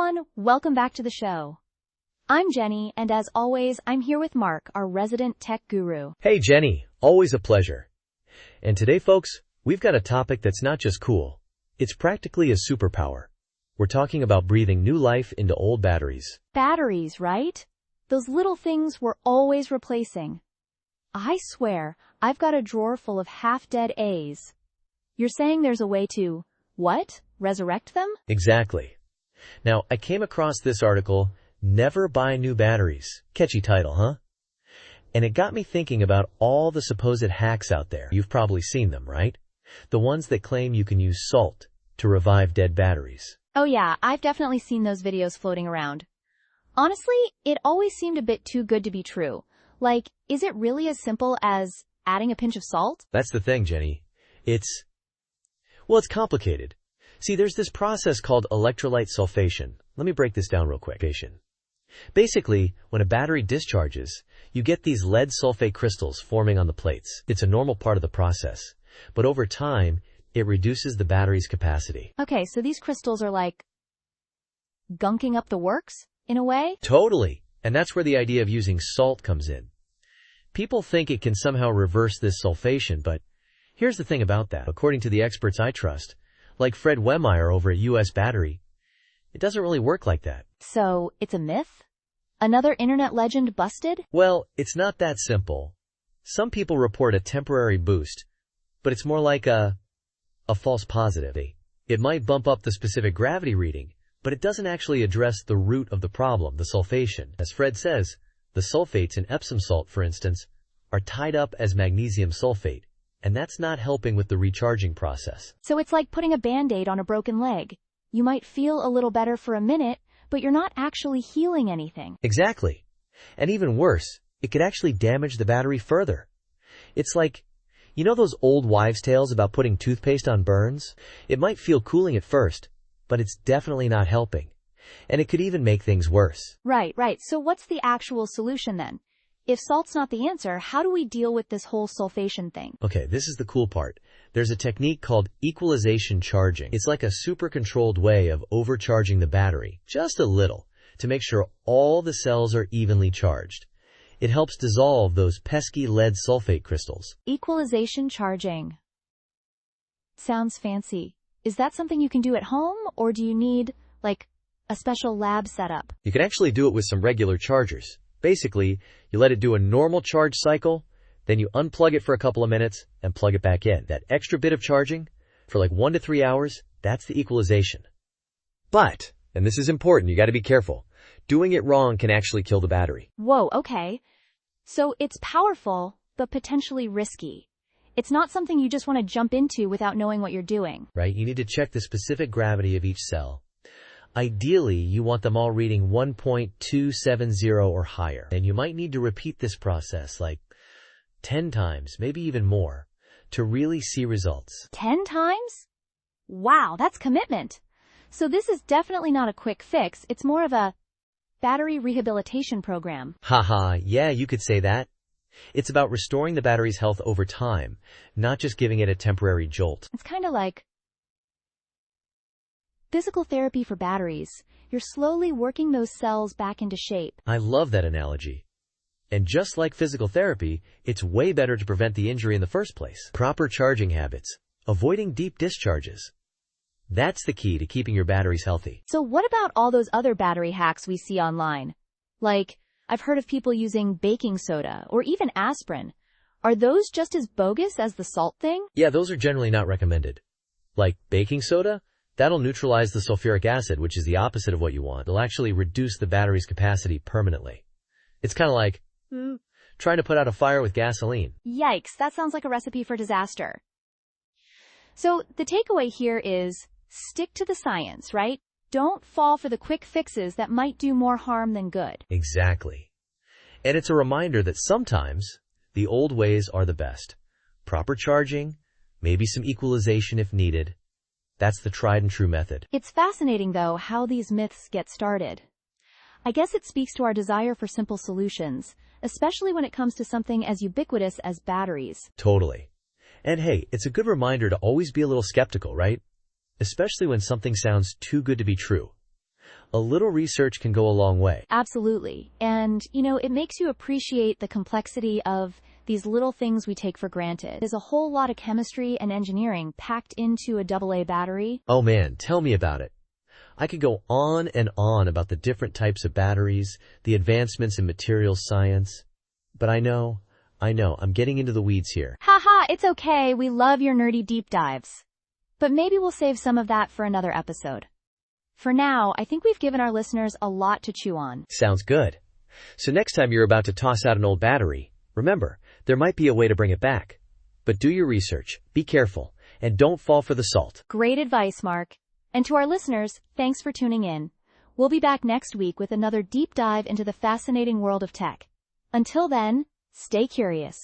everyone, welcome back to the show. I'm Jenny, and as always, I'm here with Mark, our resident tech guru. Hey Jenny, always a pleasure. And today, folks, we've got a topic that's not just cool, it's practically a superpower. We're talking about breathing new life into old batteries. Batteries, right? Those little things we're always replacing. I swear, I've got a drawer full of half-dead A's. You're saying there's a way to, what? Resurrect them? Exactly. Now, I came across this article, Never Buy New Batteries. Catchy title, huh? And it got me thinking about all the supposed hacks out there. You've probably seen them, right? The ones that claim you can use salt to revive dead batteries. Oh yeah, I've definitely seen those videos floating around. Honestly, it always seemed a bit too good to be true. Like, is it really as simple as adding a pinch of salt? That's the thing, Jenny. It's complicated. See, there's this process called electrolyte sulfation. Let me break this down real quick. Basically, when a battery discharges, you get these lead sulfate crystals forming on the plates. It's a normal part of the process. But over time, it reduces the battery's capacity. Okay, so these crystals are like gunking up the works, in a way? Totally. And that's where the idea of using salt comes in. People think it can somehow reverse this sulfation, but here's the thing about that. According to the experts I trust, like Fred Wehmeyer over at US Battery, it doesn't really work like that. So, it's a myth? Another internet legend busted? Well, it's not that simple. Some people report a temporary boost, but it's more like a false positive. It might bump up the specific gravity reading, but it doesn't actually address the root of the problem, the sulfation. As Fred says, the sulfates in Epsom salt, for instance, are tied up as magnesium sulfate, and that's not helping with the recharging process. So it's like putting a Band-Aid on a broken leg. You might feel a little better for a minute, but you're not actually healing anything. Exactly. And even worse, it could actually damage the battery further. It's like, you know those old wives' tales about putting toothpaste on burns? It might feel cooling at first, but it's definitely not helping. And it could even make things worse. Right. So what's the actual solution then? If salt's not the answer, how do we deal with this whole sulfation thing? Okay, this is the cool part. There's a technique called equalization charging. It's like a super controlled way of overcharging the battery, just a little, to make sure all the cells are evenly charged. It helps dissolve those pesky lead sulfate crystals. Equalization charging. Sounds fancy. Is that something you can do at home, or do you need, like, a special lab setup? You can actually do it with some regular chargers. Basically, you let it do a normal charge cycle, then you unplug it for a couple of minutes and plug it back in. That extra bit of charging, for like 1 to 3 hours, that's the equalization. But, and this is important, you gotta be careful, doing it wrong can actually kill the battery. Whoa, okay. So it's powerful, but potentially risky. It's not something you just want to jump into without knowing what you're doing. Right, you need to check the specific gravity of each cell. Ideally, you want them all reading 1.270 or higher. And you might need to repeat this process like 10 times, maybe even more, to really see results. 10 times? Wow, that's commitment. So this is definitely not a quick fix. It's more of a battery rehabilitation program. Haha, yeah, you could say that. It's about restoring the battery's health over time, not just giving it a temporary jolt. It's kind of like physical therapy for batteries. You're slowly working those cells back into shape. I love that analogy. And just like physical therapy, it's way better to prevent the injury in the first place. Proper charging habits, avoiding deep discharges. That's the key to keeping your batteries healthy. So what about all those other battery hacks we see online? Like, I've heard of people using baking soda or even aspirin. Are those just as bogus as the salt thing? Yeah, those are generally not recommended. Like baking soda? That'll neutralize the sulfuric acid, which is the opposite of what you want. It'll actually reduce the battery's capacity permanently. It's kind of like trying to put out a fire with gasoline. Yikes, that sounds like a recipe for disaster. So the takeaway here is stick to the science, right? Don't fall for the quick fixes that might do more harm than good. Exactly. And it's a reminder that sometimes the old ways are the best. Proper charging, maybe some equalization if needed. That's the tried and true method. It's fascinating, though, how these myths get started. I guess it speaks to our desire for simple solutions, especially when it comes to something as ubiquitous as batteries. Totally. And hey, it's a good reminder to always be a little skeptical, right? Especially when something sounds too good to be true. A little research can go a long way. Absolutely. And, it makes you appreciate the complexity of these little things we take for granted. There's a whole lot of chemistry and engineering packed into a AA battery. Oh man, tell me about it. I could go on and on about the different types of batteries, the advancements in materials science. But I know, I'm getting into the weeds here. Haha, it's okay. We love your nerdy deep dives. But maybe we'll save some of that for another episode. For now, I think we've given our listeners a lot to chew on. Sounds good. So next time you're about to toss out an old battery, remember, there might be a way to bring it back. But do your research, be careful, and don't fall for the salt. Great advice, Mark. And to our listeners, thanks for tuning in. We'll be back next week with another deep dive into the fascinating world of tech. Until then, stay curious.